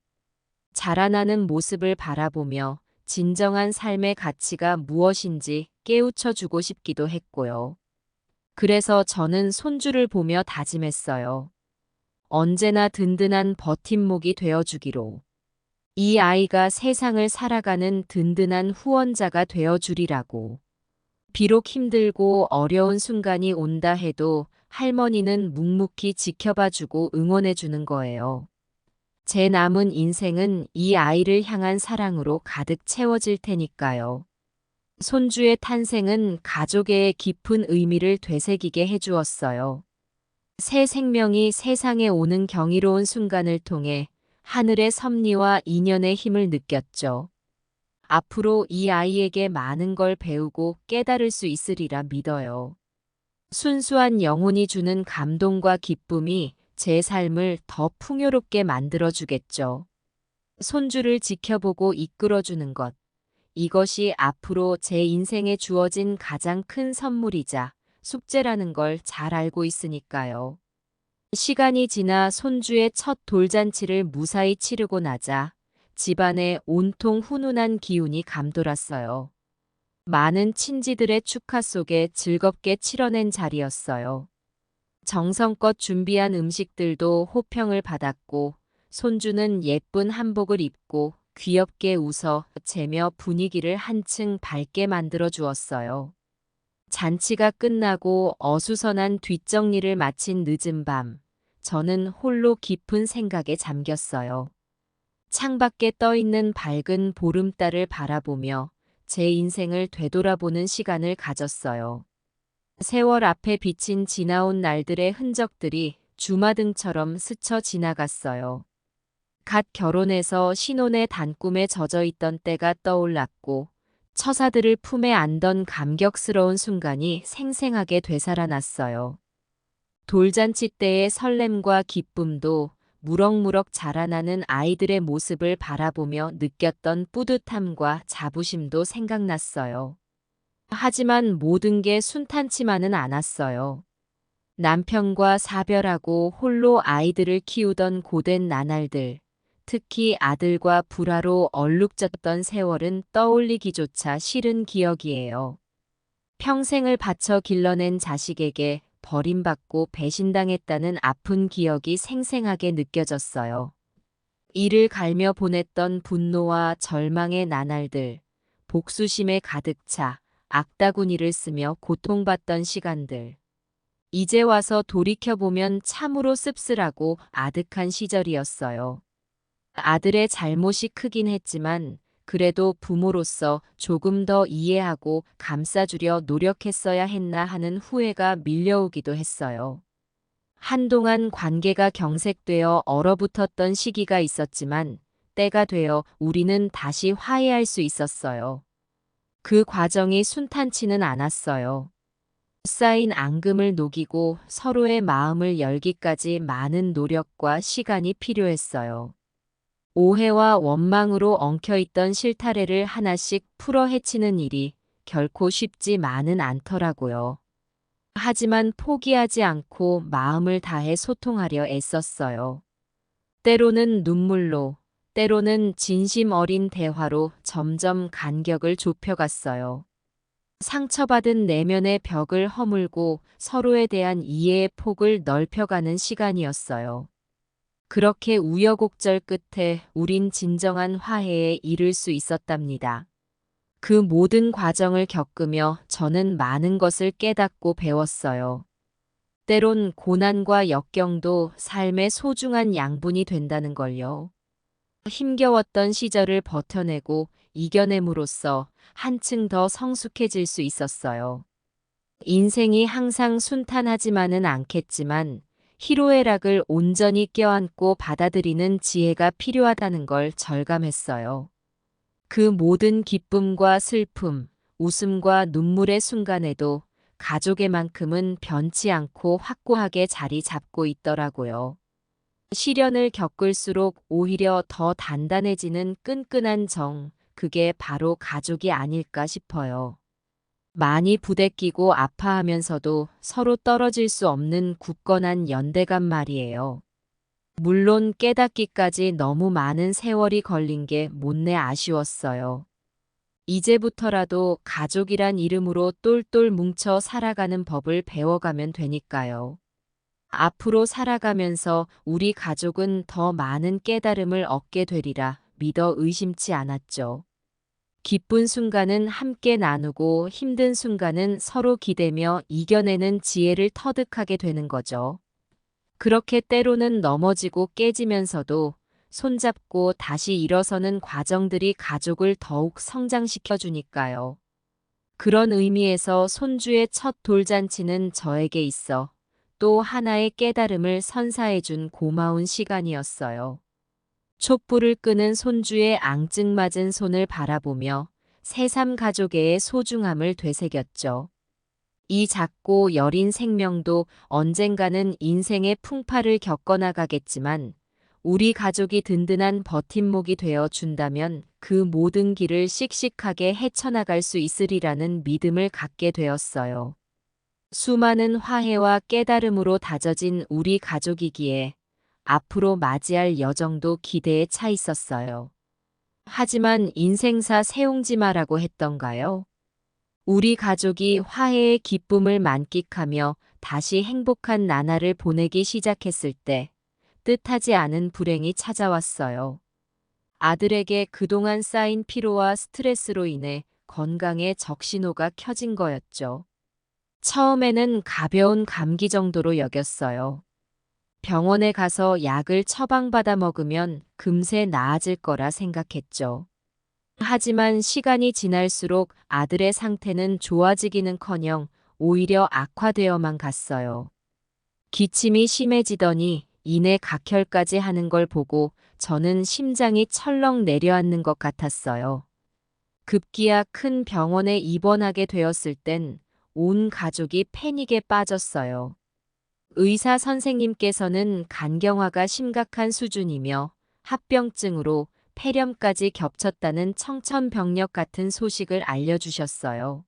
자라나는 모습을 바라보며 진정한 삶의 가치가 무엇인지 깨우쳐 주고 싶기도 했고요. 그래서 저는 손주를 보며 다짐했어요. 언제나 든든한 버팀목이 되어주기로. 이 아이가 세상을 살아가는 든든한 후원자가 되어주리라고. 비록 힘들고 어려운 순간이 온다 해도 할머니는 묵묵히 지켜봐주고 응원해주는 거예요. 제 남은 인생은 이 아이를 향한 사랑으로 가득 채워질 테니까요. 손주의 탄생은 가족의 깊은 의미를 되새기게 해주었어요. 새 생명이 세상에 오는 경이로운 순간을 통해 하늘의 섭리와 인연의 힘을 느꼈죠. 앞으로 이 아이에게 많은 걸 배우고 깨달을 수 있으리라 믿어요. 순수한 영혼이 주는 감동과 기쁨이 제 삶을 더 풍요롭게 만들어주겠죠. 손주를 지켜보고 이끌어주는 것. 이것이 앞으로 제 인생에 주어진 가장 큰 선물이자 숙제라는 걸 잘 알고 있으니까요. 시간이 지나 손주의 첫 돌잔치를 무사히 치르고 나자 집안에 온통 훈훈한 기운이 감돌았어요. 많은 친지들의 축하 속에 즐겁게 치러낸 자리였어요. 정성껏 준비한 음식들도 호평을 받았고 손주는 예쁜 한복을 입고 귀엽게 웃어 재며 분위기를 한층 밝게 만들어 주었어요. 잔치가 끝나고 어수선한 뒷정리를 마친 늦은 밤, 저는 홀로 깊은 생각에 잠겼어요. 창밖에 떠있는 밝은 보름달을 바라보며 제 인생을 되돌아보는 시간을 가졌어요. 세월 앞에 비친 지나온 날들의 흔적들이 주마등처럼 스쳐 지나갔어요. 갓 결혼해서 신혼의 단꿈에 젖어 있던 때가 떠올랐고 처사들을 품에 안던 감격스러운 순간이 생생하게 되살아났어요. 돌잔치 때의 설렘과 기쁨도 무럭무럭 자라나는 아이들의 모습을 바라보며 느꼈던 뿌듯함과 자부심도 생각났어요. 하지만 모든 게 순탄치만은 않았어요. 남편과 사별하고 홀로 아이들을 키우던 고된 나날들, 특히 아들과 불화로 얼룩졌던 세월은 떠올리기조차 싫은 기억이에요. 평생을 바쳐 길러낸 자식에게 버림받고 배신당했다는 아픈 기억이 생생하게 느껴졌어요. 이를 갈며 보냈던 분노와 절망의 나날들, 복수심에 가득 차 악다구니를 쓰며 고통받던 시간들. 이제 와서 돌이켜보면 참으로 씁쓸하고 아득한 시절이었어요. 아들의 잘못이 크긴 했지만 그래도 부모로서 조금 더 이해하고 감싸주려 노력했어야 했나 하는 후회가 밀려오기도 했어요. 한동안 관계가 경색되어 얼어붙었던 시기가 있었지만 때가 되어 우리는 다시 화해할 수 있었어요. 그 과정이 순탄치는 않았어요. 쌓인 앙금을 녹이고 서로의 마음을 열기까지 많은 노력과 시간이 필요했어요. 오해와 원망으로 엉켜있던 실타래를 하나씩 풀어 헤치는 일이 결코 쉽지만은 않더라고요. 하지만 포기하지 않고 마음을 다해 소통하려 애썼어요. 때로는 눈물로, 때로는 진심 어린 대화로 점점 간격을 좁혀갔어요. 상처받은 내면의 벽을 허물고 서로에 대한 이해의 폭을 넓혀가는 시간이었어요. 그렇게 우여곡절 끝에 우린 진정한 화해에 이를 수 있었답니다. 그 모든 과정을 겪으며 저는 많은 것을 깨닫고 배웠어요. 때론 고난과 역경도 삶의 소중한 양분이 된다는 걸요. 힘겨웠던 시절을 버텨내고 이겨냄으로써 한층 더 성숙해질 수 있었어요. 인생이 항상 순탄하지만은 않겠지만 희로애락을 온전히 껴안고 받아들이는 지혜가 필요하다는 걸 절감했어요. 그 모든 기쁨과 슬픔, 웃음과 눈물의 순간에도 가족의만큼은 변치 않고 확고하게 자리 잡고 있더라고요. 시련을 겪을수록 오히려 더 단단해지는 끈끈한 정, 그게 바로 가족이 아닐까 싶어요. 많이 부대끼고 아파하면서도 서로 떨어질 수 없는 굳건한 연대감 말이에요. 물론 깨닫기까지 너무 많은 세월이 걸린 게 못내 아쉬웠어요. 이제부터라도 가족이란 이름으로 똘똘 뭉쳐 살아가는 법을 배워가면 되니까요. 앞으로 살아가면서 우리 가족은 더 많은 깨달음을 얻게 되리라 믿어 의심치 않았죠. 기쁜 순간은 함께 나누고 힘든 순간은 서로 기대며 이겨내는 지혜를 터득하게 되는 거죠. 그렇게 때로는 넘어지고 깨지면서도 손잡고 다시 일어서는 과정들이 가족을 더욱 성장시켜 주니까요. 그런 의미에서 손주의 첫 돌잔치는 저에게 있어 또 하나의 깨달음을 선사해 준 고마운 시간이었어요. 촛불을 끄는 손주의 앙증맞은 손을 바라보며 새삼 가족의 소중함을 되새겼죠. 이 작고 여린 생명도 언젠가는 인생의 풍파를 겪어나가겠지만 우리 가족이 든든한 버팀목이 되어 준다면 그 모든 길을 씩씩하게 헤쳐나갈 수 있으리라는 믿음을 갖게 되었어요. 수많은 화해와 깨달음으로 다져진 우리 가족이기에 앞으로 맞이할 여정도 기대에 차 있었어요. 하지만 인생사 세옹지마라고 했던가요? 우리 가족이 화해의 기쁨을 만끽하며 다시 행복한 나날을 보내기 시작했을 때 뜻하지 않은 불행이 찾아왔어요. 아들에게 그동안 쌓인 피로와 스트레스로 인해 건강에 적신호가 켜진 거였죠. 처음에는 가벼운 감기 정도로 여겼어요. 병원에 가서 약을 처방받아 먹으면 금세 나아질 거라 생각했죠. 하지만 시간이 지날수록 아들의 상태는 좋아지기는커녕 오히려 악화되어만 갔어요. 기침이 심해지더니 이내 각혈까지 하는 걸 보고 저는 심장이 철렁 내려앉는 것 같았어요. 급기야 큰 병원에 입원하게 되었을 땐 온 가족이 패닉에 빠졌어요. 의사 선생님께서는 간경화가 심각한 수준이며 합병증으로 폐렴까지 겹쳤다는 청천벽력 같은 소식을 알려주셨어요.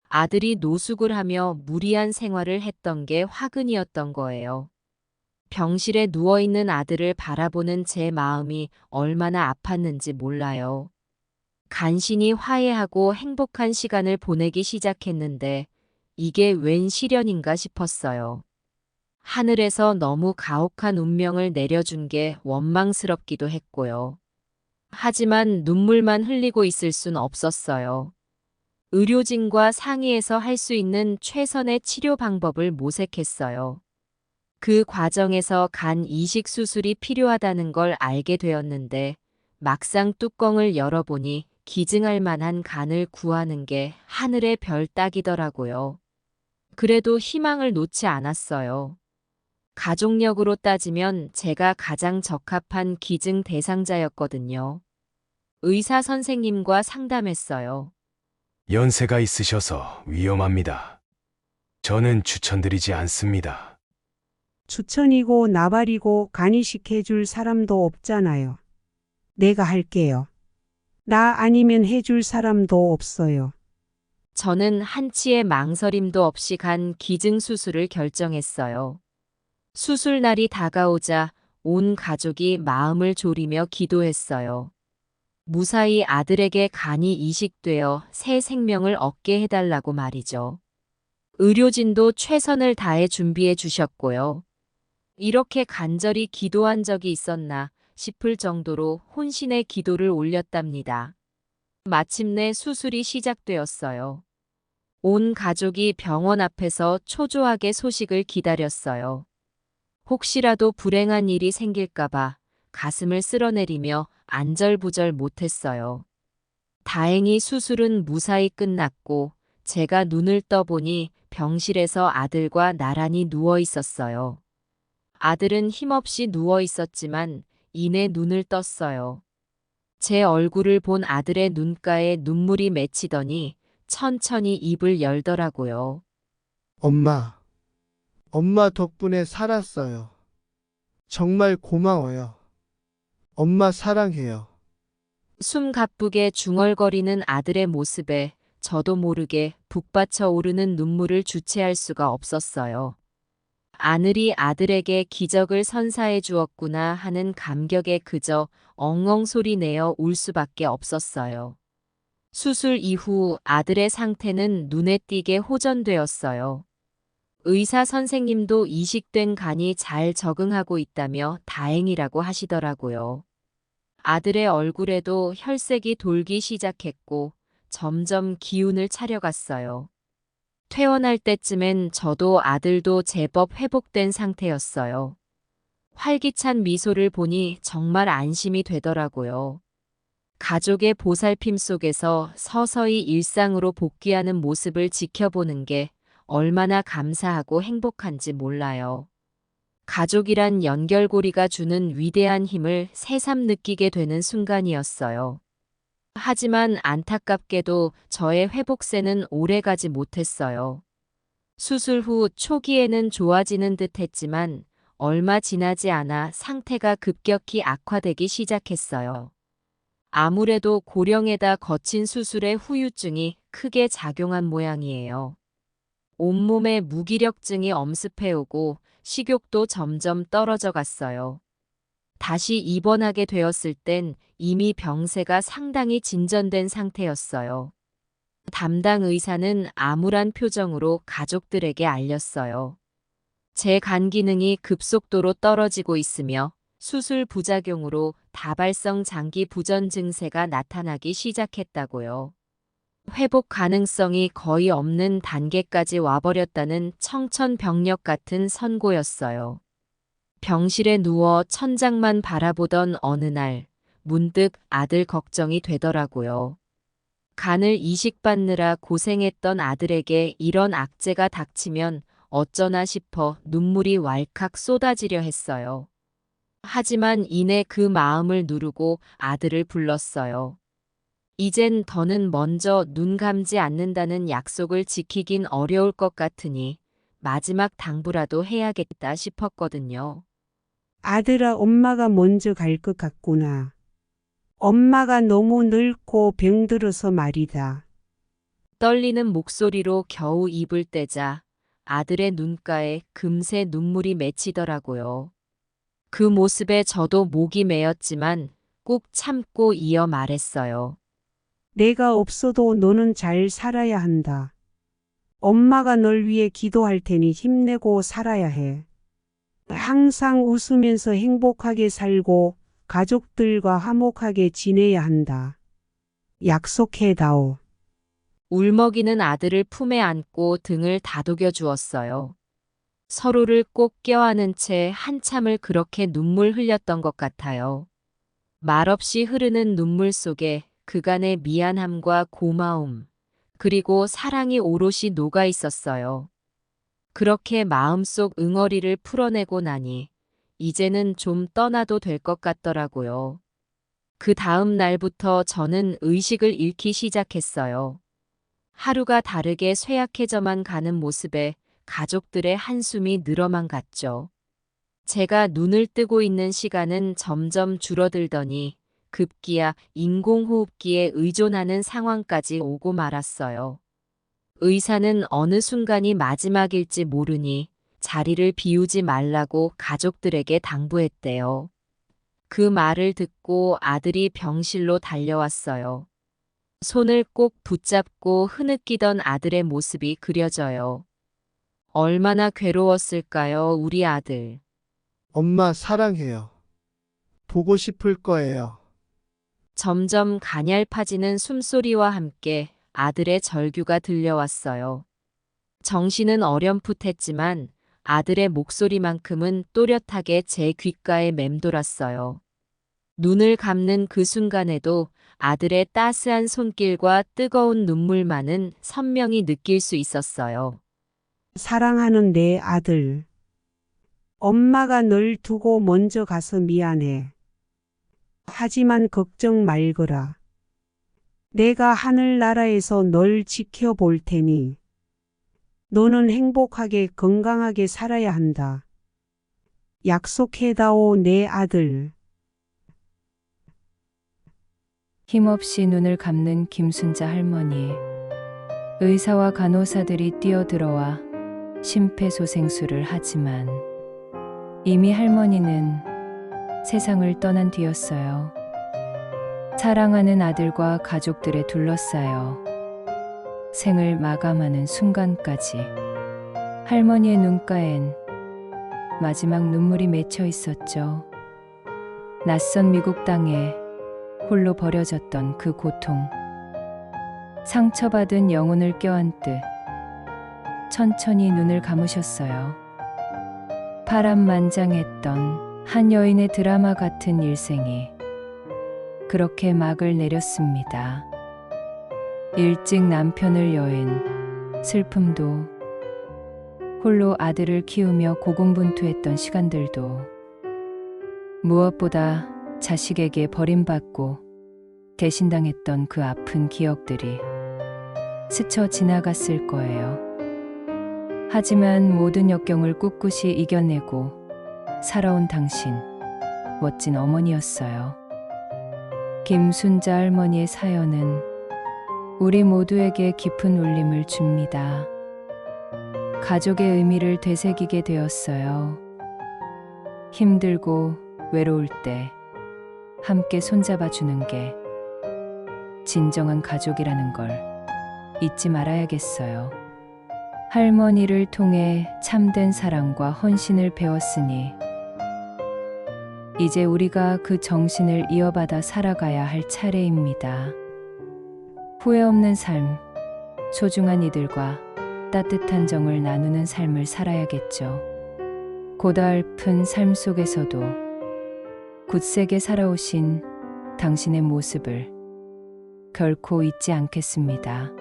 아들이 노숙을 하며 무리한 생활을 했던 게 화근이었던 거예요. 병실에 누워있는 아들을 바라보는 제 마음이 얼마나 아팠는지 몰라요. 간신히 화해하고 행복한 시간을 보내기 시작했는데 이게 웬 시련인가 싶었어요. 하늘에서 너무 가혹한 운명을 내려준 게 원망스럽기도 했고요. 하지만 눈물만 흘리고 있을 순 없었어요. 의료진과 상의해서 할 수 있는 최선의 치료 방법을 모색했어요. 그 과정에서 간 이식 수술이 필요하다는 걸 알게 되었는데 막상 뚜껑을 열어보니 기증할 만한 간을 구하는 게 하늘의 별 따기더라고요. 그래도 희망을 놓지 않았어요. 가족력으로 따지면 제가 가장 적합한 기증 대상자였거든요. 의사 선생님과 상담했어요. 연세가 있으셔서 위험합니다. 저는 추천드리지 않습니다. 추천이고 나발이고 간이식 해줄 사람도 없잖아요. 내가 할게요. 나 아니면 해줄 사람도 없어요. 저는 한치의 망설임도 없이 간 기증 수술을 결정했어요. 수술 날이 다가오자 온 가족이 마음을 졸이며 기도했어요. 무사히 아들에게 간이 이식되어 새 생명을 얻게 해달라고 말이죠. 의료진도 최선을 다해 준비해 주셨고요. 이렇게 간절히 기도한 적이 있었나 싶을 정도로 혼신의 기도를 올렸답니다. 마침내 수술이 시작되었어요. 온 가족이 병원 앞에서 초조하게 소식을 기다렸어요. 혹시라도 불행한 일이 생길까봐 가슴을 쓸어내리며 안절부절 못했어요. 다행히 수술은 무사히 끝났고 제가 눈을 떠보니 병실에서 아들과 나란히 누워 있었어요. 아들은 힘없이 누워 있었지만 이내 눈을 떴어요. 제 얼굴을 본 아들의 눈가에 눈물이 맺히더니 천천히 입을 열더라고요. 엄마 덕분에 살았어요. 정말 고마워요. 엄마 사랑해요. 숨 가쁘게 중얼거리는 아들의 모습에 저도 모르게 북받쳐 오르는 눈물을 주체할 수가 없었어요. 아들이 아들에게 기적을 선사해 주었구나 하는 감격에 그저 엉엉 소리 내어 울 수밖에 없었어요. 수술 이후 아들의 상태는 눈에 띄게 호전되었어요. 의사 선생님도 이식된 간이 잘 적응하고 있다며 다행이라고 하시더라고요. 아들의 얼굴에도 혈색이 돌기 시작했고 점점 기운을 차려갔어요. 퇴원할 때쯤엔 저도 아들도 제법 회복된 상태였어요. 활기찬 미소를 보니 정말 안심이 되더라고요. 가족의 보살핌 속에서 서서히 일상으로 복귀하는 모습을 지켜보는 게 얼마나 감사하고 행복한지 몰라요. 가족이란 연결고리가 주는 위대한 힘을 새삼 느끼게 되는 순간이었어요. 하지만 안타깝게도 저의 회복세는 오래가지 못했어요. 수술 후 초기에는 좋아지는 듯 했지만 얼마 지나지 않아 상태가 급격히 악화되기 시작했어요. 아무래도 고령에다 거친 수술의 후유증이 크게 작용한 모양이에요. 온몸에 무기력증이 엄습해오고 식욕도 점점 떨어져 갔어요. 다시 입원하게 되었을 땐 이미 병세가 상당히 진전된 상태였어요. 담당 의사는 암울한 표정으로 가족들에게 알렸어요. 제 간 기능이 급속도로 떨어지고 있으며 수술 부작용으로 다발성 장기 부전 증세가 나타나기 시작했다고요. 회복 가능성이 거의 없는 단계까지 와버렸다는 청천벽력 같은 선고였어요. 병실에 누워 천장만 바라보던 어느 날 문득 아들 걱정이 되더라고요. 간을 이식받느라 고생했던 아들에게 이런 악재가 닥치면 어쩌나 싶어 눈물이 왈칵 쏟아지려 했어요. 하지만 이내 그 마음을 누르고 아들을 불렀어요. 이젠 더는 먼저 눈 감지 않는다는 약속을 지키긴 어려울 것 같으니 마지막 당부라도 해야겠다 싶었거든요. 아들아, 엄마가 먼저 갈 것 같구나. 엄마가 너무 늙고 병들어서 말이다. 떨리는 목소리로 겨우 입을 떼자 아들의 눈가에 금세 눈물이 맺히더라고요. 그 모습에 저도 목이 메었지만 꾹 참고 이어 말했어요. 내가 없어도 너는 잘 살아야 한다. 엄마가 널 위해 기도할 테니 힘내고 살아야 해. 항상 웃으면서 행복하게 살고 가족들과 화목하게 지내야 한다. 약속해다오. 울먹이는 아들을 품에 안고 등을 다독여 주었어요. 서로를 꼭 껴안은 채 한참을 그렇게 눈물 흘렸던 것 같아요. 말없이 흐르는 눈물 속에 그간의 미안함과 고마움, 그리고 사랑이 오롯이 녹아 있었어요. 그렇게 마음속 응어리를 풀어내고 나니 이제는 좀 떠나도 될 것 같더라고요. 그 다음 날부터 저는 의식을 잃기 시작했어요. 하루가 다르게 쇠약해져만 가는 모습에 가족들의 한숨이 늘어만 갔죠. 제가 눈을 뜨고 있는 시간은 점점 줄어들더니 급기야 인공호흡기에 의존하는 상황까지 오고 말았어요. 의사는 어느 순간이 마지막일지 모르니 자리를 비우지 말라고 가족들에게 당부했대요. 그 말을 듣고 아들이 병실로 달려왔어요. 손을 꼭 붙잡고 흐느끼던 아들의 모습이 그려져요. 얼마나 괴로웠을까요, 우리 아들. 엄마 사랑해요. 보고 싶을 거예요. 점점 가냘파지는 숨소리와 함께 아들의 절규가 들려왔어요. 정신은 어렴풋했지만 아들의 목소리만큼은 또렷하게 제 귓가에 맴돌았어요. 눈을 감는 그 순간에도 아들의 따스한 손길과 뜨거운 눈물만은 선명히 느낄 수 있었어요. 사랑하는 내 아들. 엄마가 널 두고 먼저 가서 미안해. 하지만 걱정 말거라. 내가 하늘나라에서 널 지켜볼 테니. 너는 행복하게 건강하게 살아야 한다. 약속해다오 내 아들. 힘없이 눈을 감는 김순자 할머니. 의사와 간호사들이 뛰어들어와 심폐소생술을 하지만 이미 할머니는 세상을 떠난 뒤였어요. 사랑하는 아들과 가족들에 둘러싸여 생을 마감하는 순간까지 할머니의 눈가엔 마지막 눈물이 맺혀 있었죠. 낯선 미국 땅에 홀로 버려졌던 그 고통. 상처받은 영혼을 껴안듯 천천히 눈을 감으셨어요. 파란만장했던 한 여인의 드라마 같은 일생이 그렇게 막을 내렸습니다. 일찍 남편을 여인 슬픔도 홀로 아들을 키우며 고군분투했던 시간들도 무엇보다 자식에게 버림받고 대신당했던 그 아픈 기억들이 스쳐 지나갔을 거예요. 하지만 모든 역경을 꿋꿋이 이겨내고 살아온 당신, 멋진 어머니였어요. 김순자 할머니의 사연은 우리 모두에게 깊은 울림을 줍니다. 가족의 의미를 되새기게 되었어요. 힘들고 외로울 때 함께 손잡아 주는 게 진정한 가족이라는 걸 잊지 말아야겠어요. 할머니를 통해 참된 사랑과 헌신을 배웠으니 이제 우리가 그 정신을 이어받아 살아가야 할 차례입니다. 후회 없는 삶, 소중한 이들과 따뜻한 정을 나누는 삶을 살아야겠죠. 고달픈 삶 속에서도 굳세게 살아오신 당신의 모습을 결코 잊지 않겠습니다.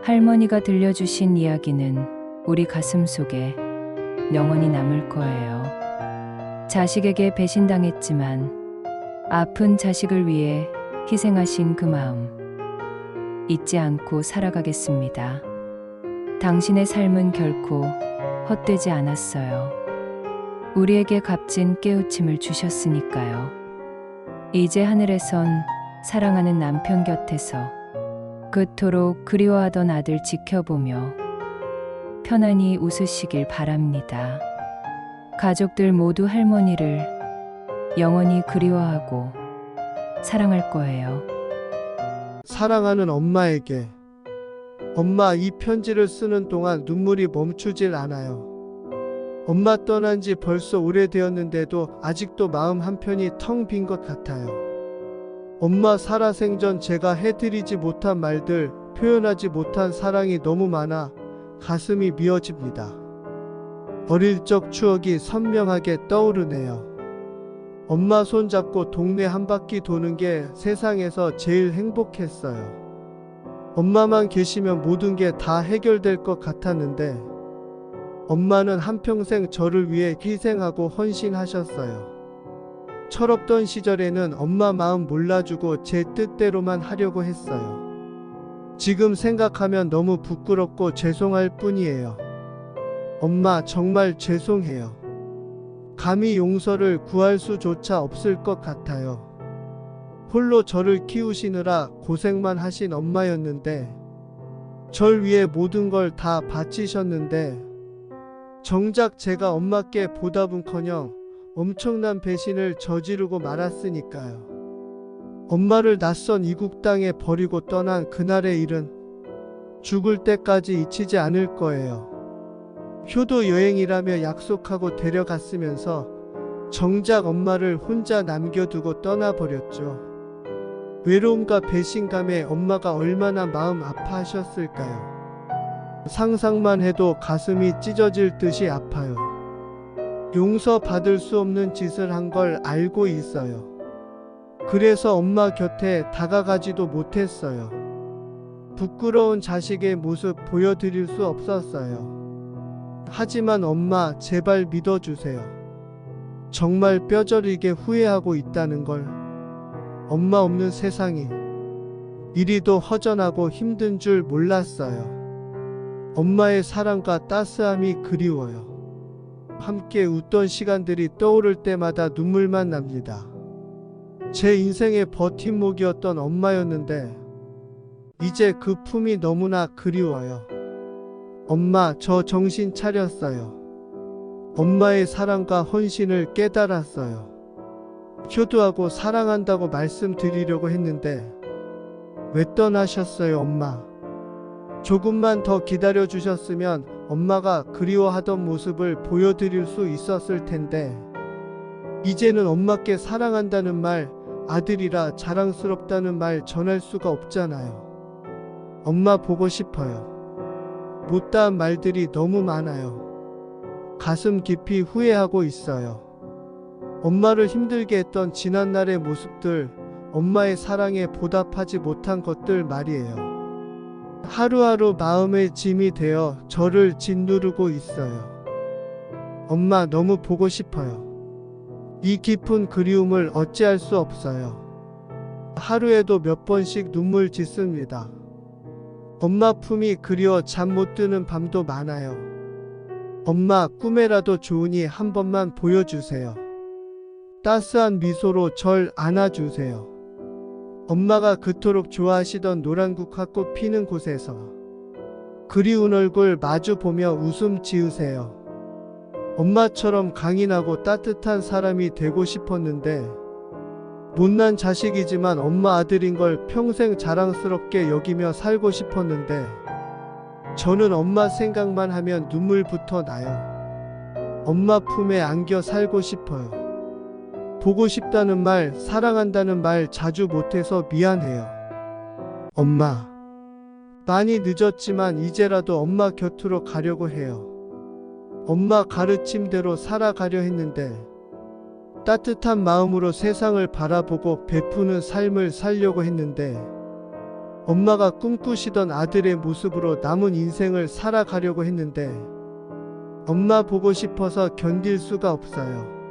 할머니가 들려주신 이야기는 우리 가슴 속에 영원히 남을 거예요. 자식에게 배신당했지만 아픈 자식을 위해 희생하신 그 마음 잊지 않고 살아가겠습니다. 당신의 삶은 결코 헛되지 않았어요. 우리에게 값진 깨우침을 주셨으니까요. 이제 하늘에선 사랑하는 남편 곁에서 그토록 그리워하던 아들 지켜보며 편안히 웃으시길 바랍니다. 가족들 모두 할머니를 영원히 그리워하고 사랑할 거예요. 사랑하는 엄마에게. 엄마, 이 편지를 쓰는 동안 눈물이 멈추질 않아요. 엄마 떠난 지 벌써 오래되었는데도 아직도 마음 한편이 텅 빈 것 같아요. 엄마 살아생전 제가 해드리지 못한 말들, 표현하지 못한 사랑이 너무 많아 가슴이 미어집니다. 어릴 적 추억이 선명하게 떠오르네요. 엄마 손잡고 동네 한 바퀴 도는 게 세상에서 제일 행복했어요. 엄마만 계시면 모든 게 다 해결될 것 같았는데 엄마는 한평생 저를 위해 희생하고 헌신하셨어요. 철없던 시절에는 엄마 마음 몰라주고 제 뜻대로만 하려고 했어요. 지금 생각하면 너무 부끄럽고 죄송할 뿐이에요. 엄마, 정말 죄송해요. 감히 용서를 구할 수조차 없을 것 같아요. 홀로 저를 키우시느라 고생만 하신 엄마였는데, 절 위해 모든 걸 다 바치셨는데, 정작 제가 엄마께 보답은커녕 엄청난 배신을 저지르고 말았으니까요. 엄마를 낯선 이국 땅에 버리고 떠난 그날의 일은 죽을 때까지 잊히지 않을 거예요. 효도 여행이라며 약속하고 데려갔으면서 정작 엄마를 혼자 남겨두고 떠나버렸죠. 외로움과 배신감에 엄마가 얼마나 마음 아파하셨을까요? 상상만 해도 가슴이 찢어질 듯이 아파요. 용서받을 수 없는 짓을 한 걸 알고 있어요. 그래서 엄마 곁에 다가가지도 못했어요. 부끄러운 자식의 모습 보여드릴 수 없었어요. 하지만 엄마, 제발 믿어주세요. 정말 뼈저리게 후회하고 있다는 걸. 엄마 없는 세상이 이리도 허전하고 힘든 줄 몰랐어요. 엄마의 사랑과 따스함이 그리워요. 함께 웃던 시간들이 떠오를 때마다 눈물만 납니다. 제 인생의 버팀목이었던 엄마였는데 이제 그 품이 너무나 그리워요. 엄마, 저 정신 차렸어요. 엄마의 사랑과 헌신을 깨달았어요. 효도하고 사랑한다고 말씀드리려고 했는데 왜 떠나셨어요, 엄마? 조금만 더 기다려 주셨으면 엄마가 그리워하던 모습을 보여드릴 수 있었을 텐데 이제는 엄마께 사랑한다는 말, 아들이라 자랑스럽다는 말 전할 수가 없잖아요. 엄마 보고 싶어요. 못다한 말들이 너무 많아요. 가슴 깊이 후회하고 있어요. 엄마를 힘들게 했던 지난날의 모습들, 엄마의 사랑에 보답하지 못한 것들 말이에요. 하루하루 마음의 짐이 되어 저를 짓누르고 있어요. 엄마 너무 보고 싶어요. 이 깊은 그리움을 어찌할 수 없어요. 하루에도 몇 번씩 눈물 짓습니다. 엄마 품이 그리워 잠 못 드는 밤도 많아요. 엄마, 꿈에라도 좋으니 한 번만 보여주세요. 따스한 미소로 절 안아주세요. 엄마가 그토록 좋아하시던 노란국화꽃 피는 곳에서 그리운 얼굴 마주 보며 웃음 지으세요. 엄마처럼 강인하고 따뜻한 사람이 되고 싶었는데 못난 자식이지만 엄마 아들인 걸 평생 자랑스럽게 여기며 살고 싶었는데 저는 엄마 생각만 하면 눈물부터 나요. 엄마 품에 안겨 살고 싶어요. 보고 싶다는 말, 사랑한다는 말 자주 못해서 미안해요. 엄마, 많이 늦었지만 이제라도 엄마 곁으로 가려고 해요. 엄마 가르침대로 살아가려 했는데 따뜻한 마음으로 세상을 바라보고 베푸는 삶을 살려고 했는데 엄마가 꿈꾸시던 아들의 모습으로 남은 인생을 살아가려고 했는데 엄마 보고 싶어서 견딜 수가 없어요.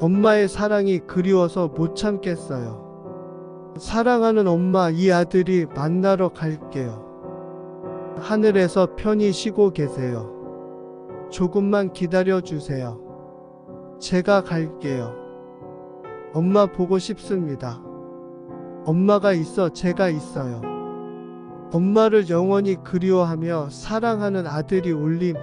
엄마의 사랑이 그리워서 못 참겠어요. 사랑하는 엄마, 이 아들이 만나러 갈게요. 하늘에서 편히 쉬고 계세요. 조금만 기다려 주세요. 제가 갈게요. 엄마 보고 싶습니다. 엄마가 있어 제가 있어요. 엄마를 영원히 그리워하며 사랑하는 아들이 울림.